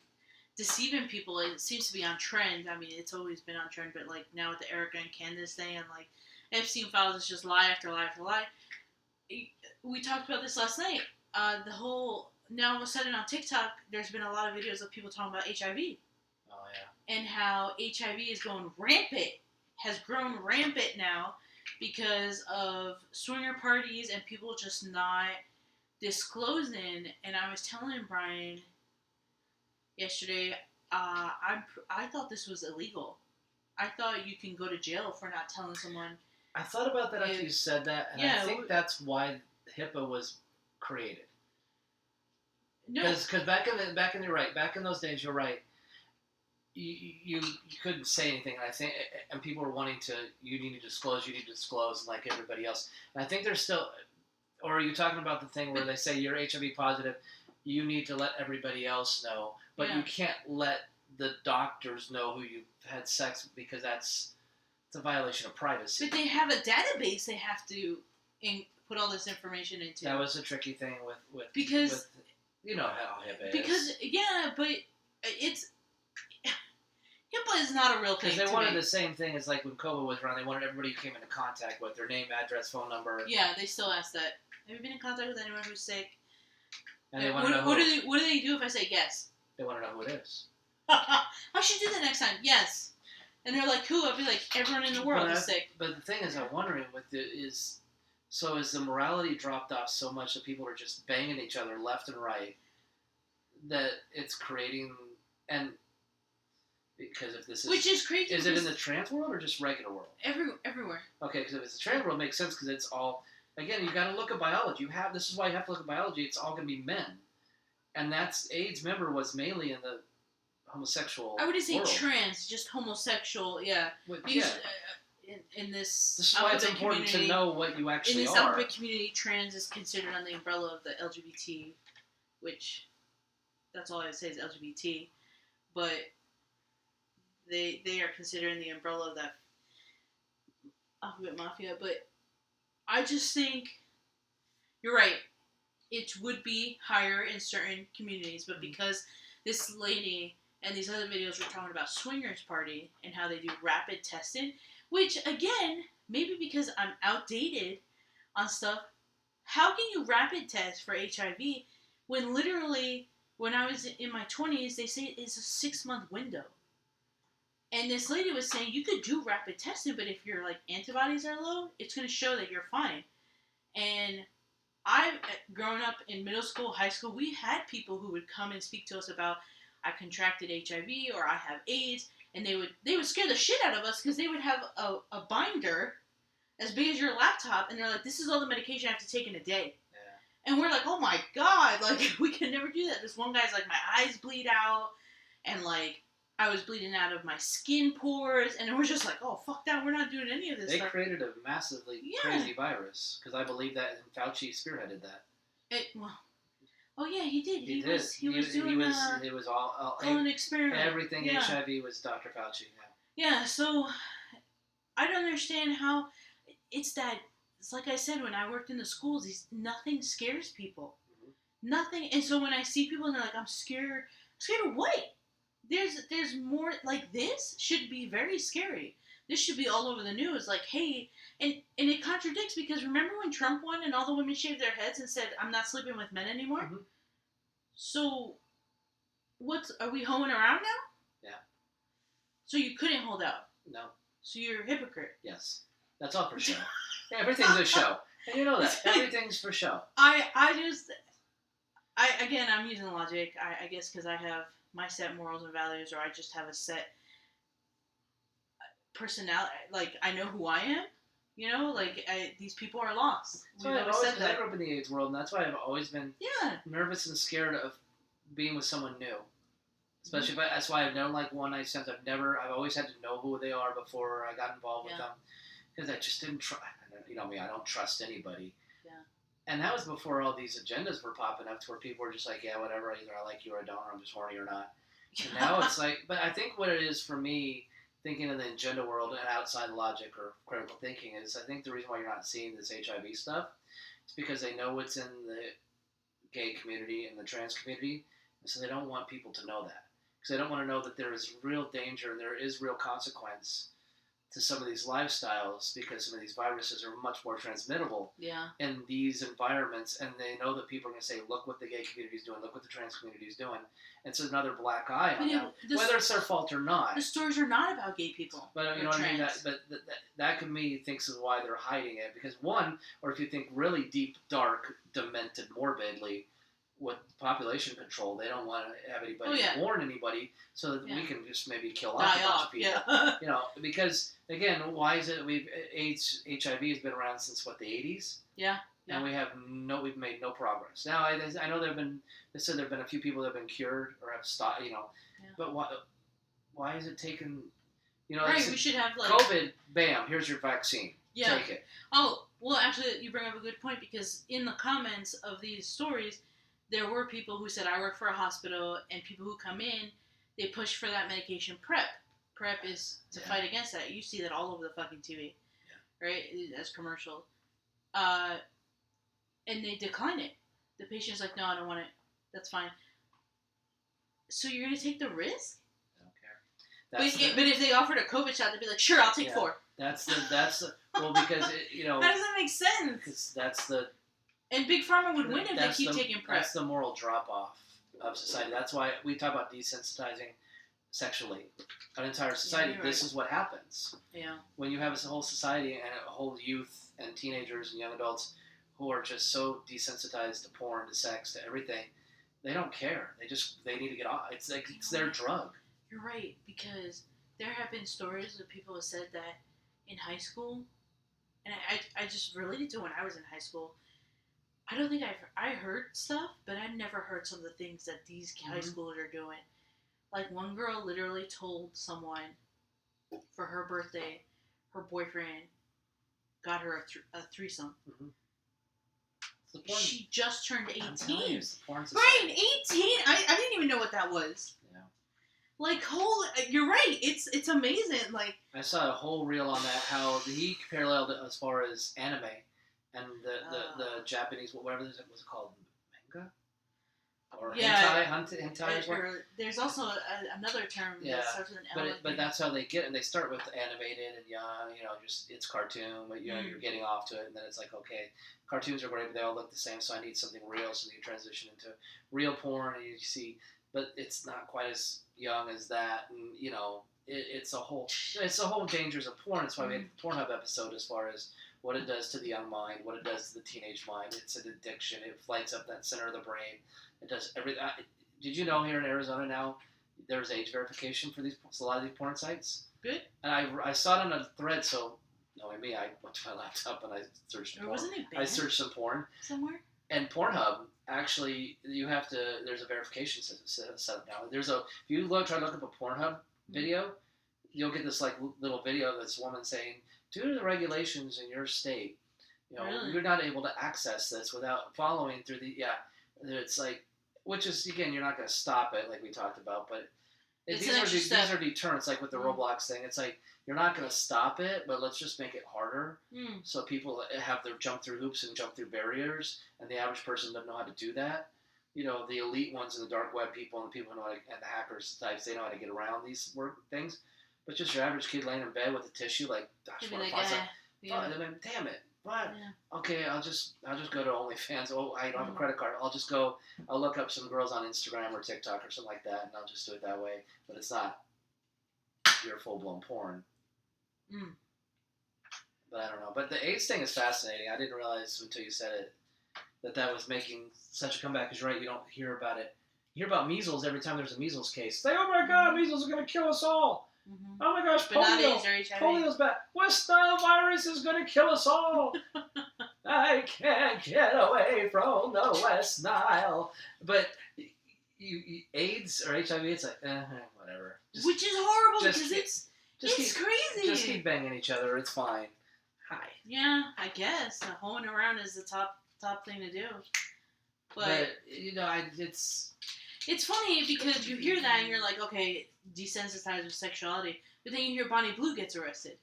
deceiving people. It seems to be on trend. I mean, it's always been on trend, but, like, now with the Erica and Candace thing, and, like, Epstein files is just lie after lie after lie. We talked about this last night. Now all of a sudden on TikTok, there's been a lot of videos of people talking about HIV. Oh, yeah. And how HIV is going rampant, has grown rampant now because of swinger parties and people just not disclosing. And I was telling Brian yesterday, I thought this was illegal. I thought you can go to jail for not telling someone. I thought about that after you said that, and I think that's why HIPAA was created. No, because back in you're right. Back in those days, you're right. You couldn't say anything. I think, and people were wanting to. You need to disclose, like everybody else. And I think there's still. Or are you talking about the thing where they say you're HIV positive? You need to let everybody else know, but you can't let the doctors know who you've had sex with, because it's a violation of privacy. But they have a database they have to put all this information into. That was a tricky thing with because you know how HIPAA is. Because but it's HIPAA is not a real thing. Because they wanted the same thing as, like, when COVID was around. They wanted everybody who came into contact with their name, address, phone number. Yeah, they still ask that. Have you been in contact with anyone who's sick? And they want to know what do they do if I say yes? They want to know who it is. I should do that next time. Yes. And they're like, who? I'll be like, everyone in the world is sick. But the thing is, I'm wondering with it is, so is the morality dropped off so much that people are just banging each other left and right, that it's creating, and because if this is, which is crazy. Is it in the trans world or just regular world? Everywhere. Okay, because if it's the trans world, it makes sense, because it's all, again, you got to look at biology. This is why you have to look at biology. It's all going to be men, and that's AIDS. Remember, was mainly in the homosexual. I wouldn't say world. Trans, just homosexual. Yeah. Because, in this. This is why it's important to know what you actually are. In this alphabet community, trans is considered on the umbrella of the LGBT, which, that's all I would say is LGBT, but they are considered in the umbrella of that alphabet mafia. But I just think you're right. It would be higher in certain communities, but because this lady and these other videos were talking about swingers party and how they do rapid testing, which, again, maybe because I'm outdated on stuff, how can you rapid test for HIV when literally, when I was in my 20s, they say it's a 6-month window. And this lady was saying you could do rapid testing, but if your, like, antibodies are low, it's going to show that you're fine. And I've grown up in middle school, high school, we had people who would come and speak to us about, I contracted HIV or I have AIDS, and they would scare the shit out of us because they would have a binder as big as your laptop, and they're like, this is all the medication I have to take in a day. Yeah. And we're like, oh my god, like, we can never do that. This one guy's like, my eyes bleed out, and, like, I was bleeding out of my skin pores, and it was just like, oh, fuck that, we're not doing any of this stuff. They created a massively crazy virus, because I believe that Fauci spearheaded that. Oh yeah, he did. He was all an experiment. Everything HIV was Dr. Fauci. Yeah. So I don't understand how it's like I said when I worked in the schools. Nothing scares people. Mm-hmm. Nothing. And so when I see people and they're like, "I'm scared." Scared of what? There's more. Like, this should be very scary. This should be all over the news. Like, hey, and it contradicts, because remember when Trump won and all the women shaved their heads and said, I'm not sleeping with men anymore? Mm-hmm. So, are we hoeing around now? Yeah. So you couldn't hold out? No. So you're a hypocrite? Yes. That's all for show. Everything's a show. And you know that. Everything's for show. Again, I'm using logic, I guess, because I have my set morals and values, or I just have a set personality. Like, I know who I am, You know, like these people are lost. So I grew up in the AIDS world, and that's why I've always been nervous and scared of being with someone new. Especially, that's why I don't like one night stands. I've always had to know who they are before I got involved with them, because I just didn't trust. You know me, I don't trust anybody. Yeah. And that was before all these agendas were popping up, to where people were just like, yeah, whatever, either I like you or I don't, or I'm just horny or not. And now it's like, but I think what it is for me, thinking in the agenda world and outside logic or critical thinking, is I think the reason why you're not seeing this HIV stuff is because they know what's in the gay community and the trans community, and so they don't want people to know that. Because they don't want to know that there is real danger and there is real consequence to some of these lifestyles, because some of these viruses are much more transmittable in these environments, and they know that people are going to say, look what the gay community is doing, look what the trans community is doing. It's another black eye on them, whether it's their fault or not. The stories are not about gay people. But you know what I mean? That to me thinks is why they're hiding it. Because one, or if you think really deep, dark, demented, morbidly, with population control, they don't want to have anybody warn anybody, so that we can just maybe kill off a bunch of people. You know, because again, why is it HIV has been around since what, the 80s? Yeah. And we've made no progress. Now I know they said there've been a few people that have been cured or have stopped. You know, but why is it taken? You know, right? We should have like COVID. Bam! Here's your vaccine. Yeah. Take it. Oh well, actually, you bring up a good point, because in the comments of these stories, there were people who said, I work for a hospital, and people who come in, they push for that medication PrEP. PrEP is to fight against that. You see that all over the fucking TV, right? As commercial. And they decline it. The patient's like, no, I don't want it. That's fine. So you're going to take the risk? I don't care. But if they offered a COVID shot, they'd be like, sure, I'll take 4. Well, because, you know. How does that make sense? Because that's the. And Big Pharma would win if they keep taking PrEP. That's the moral drop-off of society. That's why we talk about desensitizing sexually an entire society. Yeah, this is what happens. Yeah. When you have a whole society and a whole youth and teenagers and young adults who are just so desensitized to porn, to sex, to everything, they don't care. They need to get off. It's like it's their drug. You're right, because there have been stories of people who said that in high school, and I just related to when I was in high school. I don't think I heard stuff, but I've never heard some of the things that these high schoolers are doing. Like, one girl literally told someone for her birthday, her boyfriend got her a threesome. Mm-hmm. She just turned 18. Brian, 18? I didn't even know what that was. Yeah. Like, you're right. It's amazing. Like, I saw a whole reel on that, how he paralleled it as far as anime. And the Japanese, whatever was it called, manga? Or hentai as well? There's also another term that starts with an L. But that's how they get, and they start with animated and young, you know, just it's cartoon, but you know, you're getting off to it, and then it's like, okay, cartoons are great, but they all look the same, so I need something real, so you transition into real porn, and you see, but it's not quite as young as that, and you know, it's a whole dangers of porn. That's why we had the Pornhub episode as far as what it does to the young mind, what it does to the teenage mind. It's an addiction. It lights up that center of the brain. It does everything. Did you know here in Arizona now, there's age verification for a lot of these porn sites? Good. And I saw it on a thread, so knowing me, I went to my laptop and I searched porn. Wasn't it banned I searched some porn. Somewhere? And Pornhub, actually, there's a verification system set up now. If you try to look up a Pornhub video, you'll get this like little video of this woman saying, due to the regulations in your state, you know, you're not able to access this without following through it's like, which is, again, you're not going to stop it like we talked about, but these are deterrents, like with the Roblox thing. It's like, you're not going to stop it, but let's just make it harder so people have their jump through hoops and jump through barriers, and the average person doesn't know how to do that. You know, the elite ones and the dark web people and the people who know and the hackers types, they know how to get around these things. But just your average kid laying in bed with a tissue, like, gosh, damn it, what? Yeah. Okay, I'll just go to OnlyFans. Oh, I don't have a credit card. I'll look up some girls on Instagram or TikTok or something like that, and I'll just do it that way. But it's not your full-blown porn. But I don't know. But the AIDS thing is fascinating. I didn't realize until you said it that was making such a comeback. Because you're right, you don't hear about it. You hear about measles every time there's a measles case. It's like, oh my God, measles are going to kill us all. Mm-hmm. Oh my gosh, But not polio. AIDS or HIV. Polio's bad. West Nile virus is going to kill us all. I can't get away from the West Nile. But AIDS or HIV, it's like, whatever. Which is horrible because it's crazy. Just keep banging each other. It's fine. Hi. Yeah, I guess hoeing around is the top thing to do. But it's funny because you hear that and you're like, okay, desensitized with sexuality, but then you hear Bonnie Blue gets arrested.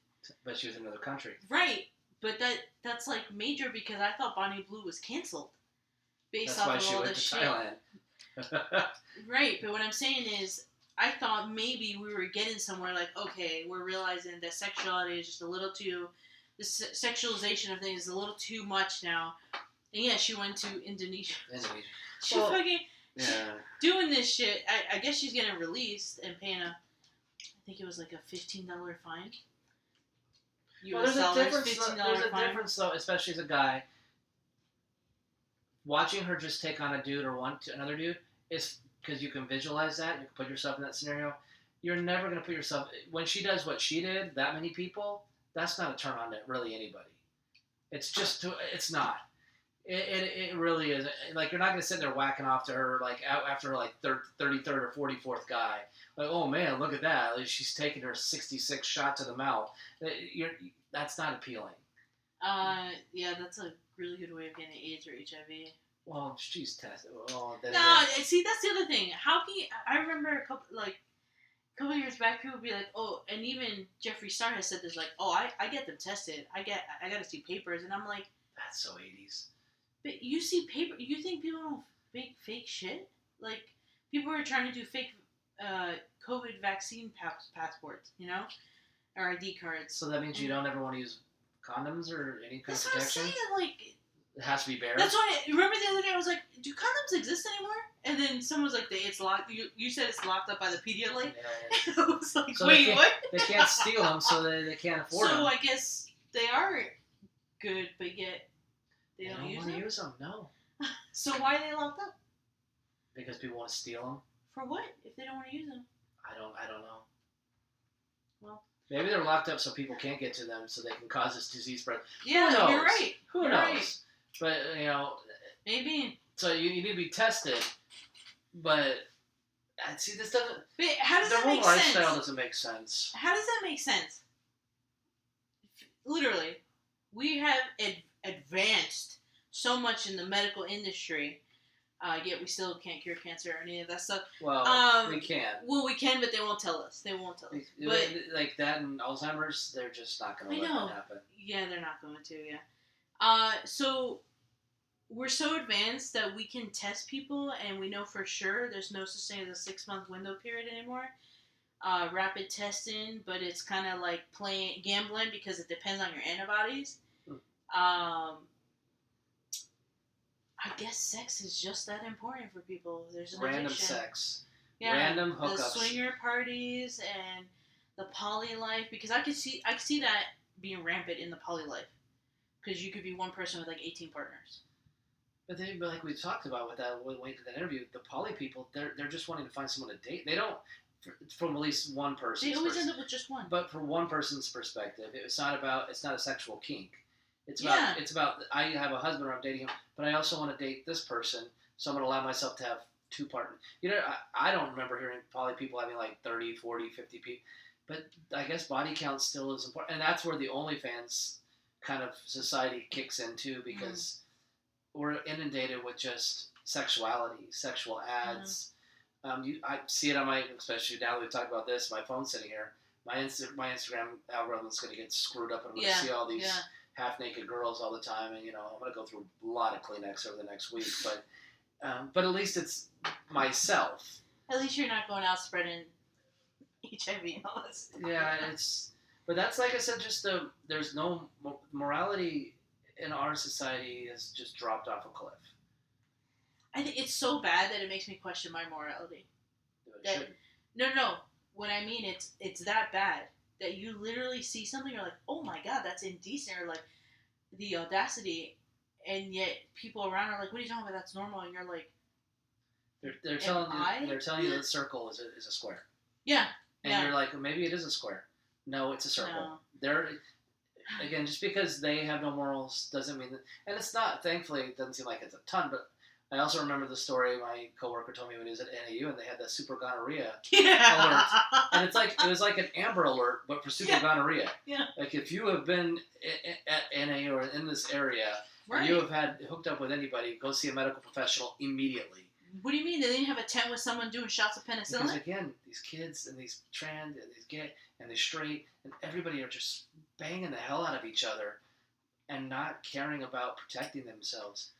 But she was in another country. Right, but that's like major because I thought Bonnie Blue was canceled based off of all this shit. That's why she went to Thailand. Right, but what I'm saying is, I thought maybe we were getting somewhere like, okay, we're realizing that sexuality is just a little too, the sexualization of things is a little too much now. And yeah, she went to Indonesia. She doing this shit. I guess she's getting released and paying I think it was like a $15 fine. There's a difference though, especially as a guy. Watching her just take on a dude or another dude is because you can visualize that. You can put yourself in that scenario. You're never going to put yourself... When she does what she did, that many people, that's not a turn on to really anybody. It's just... It's not. It really is. Like, you're not going to sit there whacking off to her, like, after, like, 33rd or 44th guy. Like, oh, man, look at that. Like, she's taking her 66 shot to the mouth. That's not appealing. Yeah, that's a really good way of getting AIDS or HIV. Well, she's tested. See, that's the other thing. How can you... I remember a couple years back, people would be like, oh, and even Jeffree Star has said this, like, oh, I get them tested. I got to see papers. And I'm like... That's so 80s. But you see paper... You think people don't make fake shit? Like, people are trying to do fake COVID vaccine passports, you know? Or ID cards. So that means you don't ever want to use condoms or any kind of protection? That's what I'm saying, like... It has to be bare. That's why. Remember the other day I was like, "Do condoms exist anymore?" And then someone was like, "It's locked." You said it's locked up by the Pedialyte. Yeah. I was like, so "Wait, what?" They can't steal them, so they can't afford them. So I guess they are good, but yet they don't use them. They don't use them. No. So why are they locked up? Because people want to steal them. For what? If they don't want to use them? I don't know. Well. Maybe they're locked up so people can't get to them, so they can cause this disease spread. Yeah, Who knows? You're right. Who knows? Right. But, maybe. So you need to be tested, but see, this doesn't... But how does that make sense? The whole lifestyle doesn't make sense. How does that make sense? Literally, we have advanced so much in the medical industry, yet we still can't cure cancer or any of that stuff. Well, we can. Well, we can, but they won't tell us. But like that and Alzheimer's, they're just not going to let that happen. Yeah, they're not going to, yeah. So we're so advanced that we can test people, and we know for sure there's no such thing as a 6-month window period anymore. Rapid testing, but it's kind of like gambling because it depends on your antibodies. I guess sex is just that important for people. There's an random addiction. Sex. Yeah, random hookups. The swinger parties and the poly life, because I could see that being rampant in the poly life, because you could be one person with like 18 partners. But like we talked about with that interview, the poly people, they're just wanting to find someone to date. They don't, from at least one person. They always end up with just one. But from one person's perspective, it's not a sexual kink. It's about I have a husband or I'm dating him, but I also want to date this person, so I'm going to allow myself to have 2 partners. I don't remember hearing poly people having like 30, 40, 50 people, but I guess body count still is important, and that's where the OnlyFans kind of society kicks in too, because we're inundated with just sexuality, sexual ads. I see it on especially now that we've talked about this, my phone's sitting here, my Instagram algorithm is going to get screwed up, and I'm going to see all these half-naked girls all the time, and I'm going to go through a lot of Kleenex over the next week, but at least it's myself. At least you're not going out spreading HIV and all that stuff. Yeah, but that's, like I said, just there's no morality in our society has just dropped off a cliff. I think it's so bad that it makes me question my morality. No. What I mean, it's that bad that you literally see something, you're like, oh my god, that's indecent, or like the audacity, and yet people around are like, what are you talking about? That's normal, and you're like, they're telling you the circle is a square. Yeah, And you're like, maybe it is a square. No, it's a circle. No. They're, again, just because they have no morals doesn't mean that. And it's not, thankfully, it doesn't seem like it's a ton, but I also remember the story my coworker told me when he was at NAU and they had the super gonorrhea alert. And it was like an Amber Alert, but for super gonorrhea. Yeah. Like if you have been at NAU or in this area, and you have had hooked up with anybody, go see a medical professional immediately. What do you mean? They didn't have a tent with someone doing shots of penicillin? Because again, these kids and these trans and these gay and these straight and everybody are just banging the hell out of each other and not caring about protecting themselves.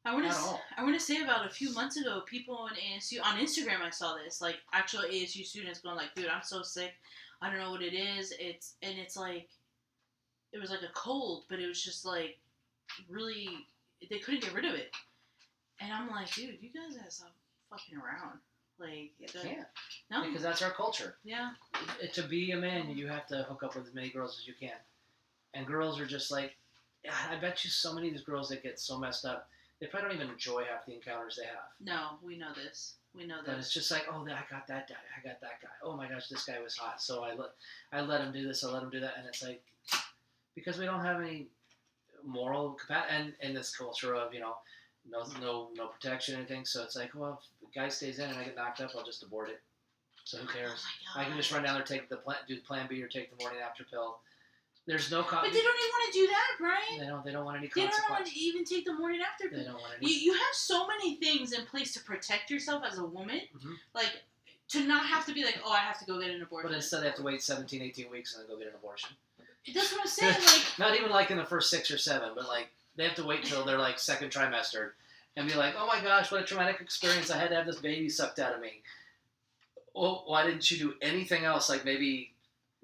I want to say about a few months ago, people in ASU, on Instagram I saw this, like actual ASU students going like, dude, I'm so sick. I don't know what it is. It's like, it was like a cold, but it was just like really, they couldn't get rid of it. And I'm like, dude, you guys gotta stop fucking around. Like, you can't. No. Because that's our culture. Yeah. To be a man, you have to hook up with as many girls as you can. And girls are just like, I bet you so many of these girls that get so messed up, they probably don't even enjoy half the encounters they have. No, we know this. But it's just like, oh, I got that guy. I got that guy. Oh my gosh, this guy was hot. So I let him do this. I let him do that. And it's like, because we don't have any moral capacity, and in this culture of, no protection or anything. So it's like, well, if the guy stays in and I get knocked up, I'll just abort it. So who cares? Oh I can just run down there, do Plan B or take the morning after pill. There's no. But they don't even want to do that, Brian. They don't want any consequence. They don't want to even take the morning after pill. They don't want any. You have so many things in place to protect yourself as a woman, like to not have to be like, oh, I have to go get an abortion. But instead, they have to wait 17, 18 weeks and then go get an abortion. That's what I'm saying. Like, not even like in the first 6 or 7, but like. They have to wait till their like second trimester and be like, oh my gosh, what a traumatic experience. I had to have this baby sucked out of me. Well, why didn't you do anything else? Like maybe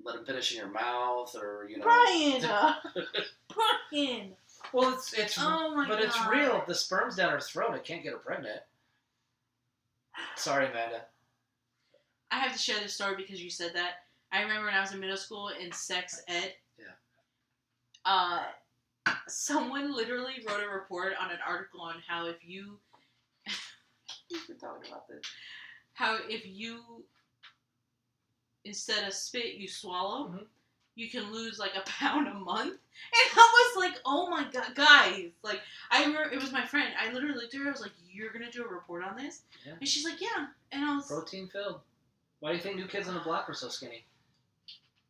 let him finish in your mouth or, Brian! Brian! Well, it's oh my God. It's real. The sperm's down her throat. I can't get her pregnant. Sorry, Amanda. I have to share this story because you said that. I remember when I was in middle school in sex ed. Yeah. Someone literally wrote a report on an article on how if you we're talking about this. How if you instead of spit you swallow, you can lose like a pound a month. And I was like, oh my God, guys. Like I remember it was my friend. I literally looked at her, I was like, you're gonna do a report on this? Yeah. And she's like, yeah. And I was protein filled. Why do you think New Kids on the Block were so skinny?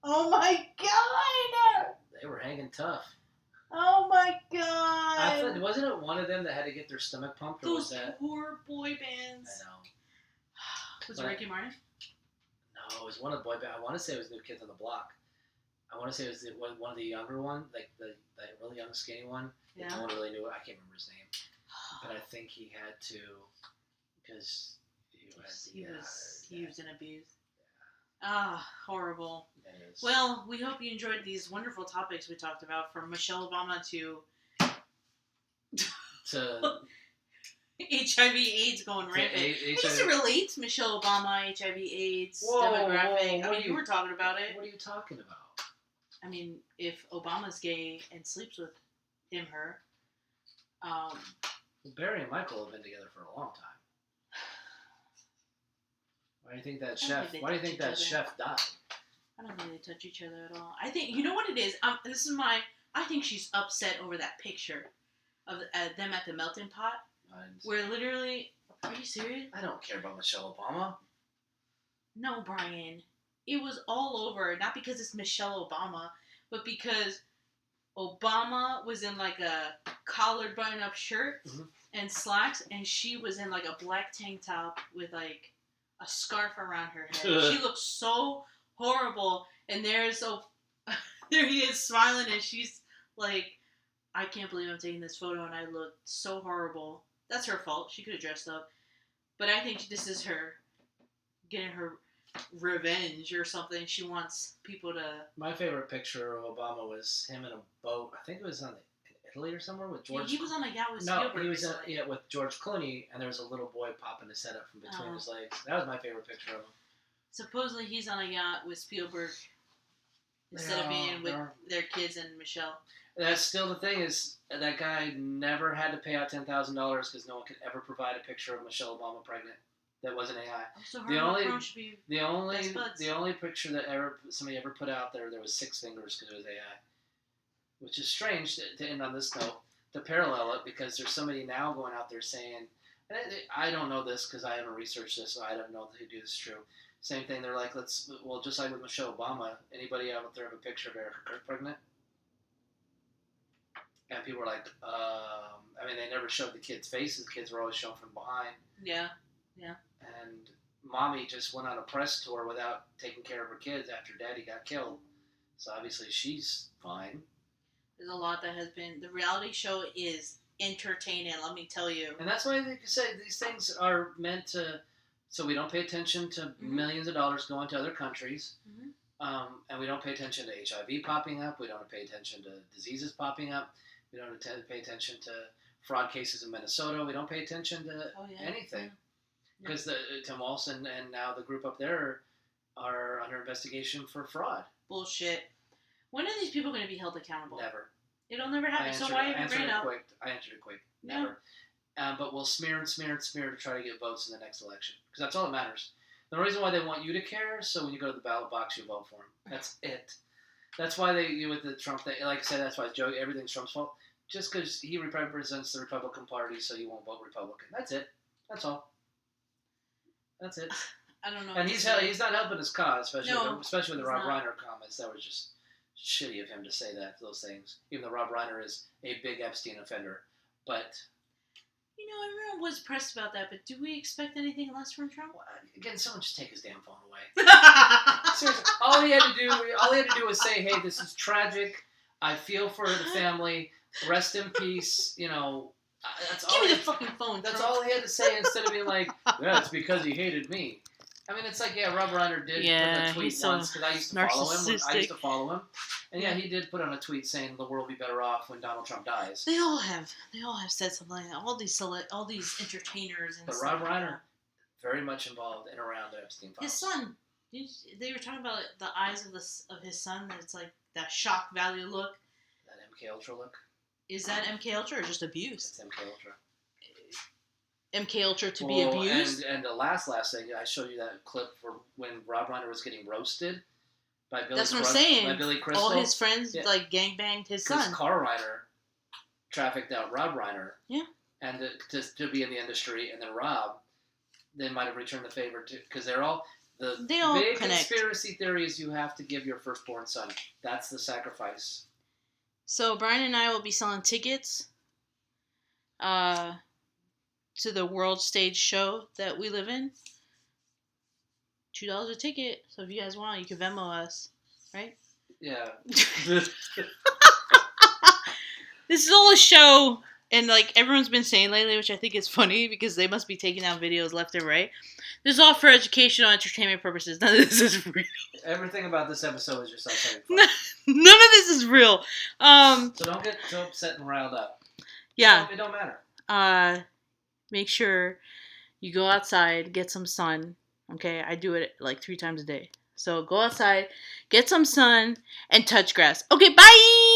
Oh my God. They were hanging tough. Oh my God! Wasn't it one of them that had to get their stomach pumped? Or was that poor boy bands. I know. Was it Ricky Martin? No, it was one of the boy bands. I want to say it was New Kids on the Block. I want to say it was one of the younger one, like the really young skinny one. Yeah. No one really knew. I can't remember his name, but I think he had to because he was used and abused. Ah, horrible. Well, we hope you enjoyed these wonderful topics we talked about, from Michelle Obama to HIV/AIDS going rampant. It doesn't relate to Michelle Obama, HIV/AIDS demographic. I mean, you were talking about it. What are you talking about? I mean, if Obama's gay and sleeps with him, her. Well, Barry and Michael have been together for a long time. Why do you think that chef? Why do you think that chef died? I don't think they touch each other at all. I think, you know what it is? I think she's upset over that picture of them at the melting pot. Where literally, are you serious? I don't care about Michelle Obama. No, Brian. It was all over, not because it's Michelle Obama, but because Obama was in like a collared button-up shirt and slacks, and she was in like a black tank top with like a scarf around her head. She looked so horrible, and there he is smiling, and she's like, I can't believe I'm taking this photo, and I look so horrible. That's her fault. She could have dressed up. But I think this is her getting her revenge or something. She wants people to... My favorite picture of Obama was him in a boat. I think it was in Italy or somewhere with George... He was on a yacht with Spielberg. No, he was with George Clooney, and there was a little boy popping his head up from between his legs. That was my favorite picture of him. Supposedly he's on a yacht with Spielberg instead of being with their kids and Michelle. That's still the thing, is that guy never had to pay out $10,000 because no one could ever provide a picture of Michelle Obama pregnant. that wasn't AI. So The her only, Macron should be the only, best buds. the only picture that somebody ever put out there was 6 fingers because it was AI, which is strange to end on this note. To parallel it, because there's somebody now going out there saying, and I don't know this because I haven't researched this, so I don't know if this is true. Same thing. They're like, just like with Michelle Obama, anybody out there have a picture of Erica Kirk pregnant? And people were like, I mean, they never showed the kids' faces. The kids were always shown from behind. Yeah. And mommy just went on a press tour without taking care of her kids after daddy got killed. So obviously she's fine. There's a lot that has been. The reality show is entertaining, let me tell you. And that's why they say these things are meant to, so we don't pay attention to millions of dollars going to other countries. And we don't pay attention to HIV popping up. We don't pay attention to diseases popping up. We don't pay attention to fraud cases in Minnesota. We don't pay attention to anything. Because Tim Walsh and now the group up there are under investigation for fraud. Bullshit. When are these people going to be held accountable? Never. It'll never happen. So why even bring it up? I answered it quick. Never. But we'll smear and smear and smear to try to get votes in the next election. Because that's all that matters. The reason why they want you to care is so when you go to the ballot box, you vote for them. That's it. That's why with the Trump thing, like I said, that's why it's joke. Everything's Trump's fault. Just because he represents the Republican Party, so you won't vote Republican. That's it. That's all. That's it. I don't know. And he's not helping his cause, especially with the Rob not. Reiner comments. That was just shitty of him to say those things. Even though Rob Reiner is a big Epstein offender, but. Everyone was pressed about that, but do we expect anything less from Trump? Well, again, someone just take his damn phone away. Seriously, all he had to do was say, "Hey, this is tragic. I feel for the family. Rest in peace." That's all. Give me the fucking phone. That's all he had to say instead of being like, "Yeah, it's because he hated me." I mean, it's like, Rob Reiner did put a tweet once because I used to follow him. And he did put on a tweet saying the world will be better off when Donald Trump dies. They all have said something like that. All these entertainers and but stuff. Rob Reiner, very much involved in around the Epstein files. His son. They were talking about the eyes of his son. That it's like that shock value look. That MK Ultra look. Is that MK Ultra or just abuse? It's MK Ultra. MK Ultra to be abused. And the last thing, I showed you that clip for when Rob Reiner was getting roasted by Billy. That's what I'm saying. By Billy Crystal. All his friends gangbanged his son. Because Carl Reiner trafficked out Rob Reiner. Yeah. And to be in the industry, and then Rob, they might have returned the favor too, because they all big connect. Conspiracy theory is you have to give your firstborn son. That's the sacrifice. So Brian and I will be selling tickets. To the world stage show that we live in. $2 a ticket. So if you guys want, you can Venmo us, right? Yeah. This is all a show, and everyone's been saying lately, which I think is funny because they must be taking down videos left and right. This is all for educational, entertainment purposes. None of this is real. Everything about this episode is just us having fun. None of this is real. So don't get so upset and riled up. Yeah. It don't matter. Make sure you go outside, get some sun. Okay, I do it 3 times a day. So go outside, get some sun, and touch grass. Okay, bye!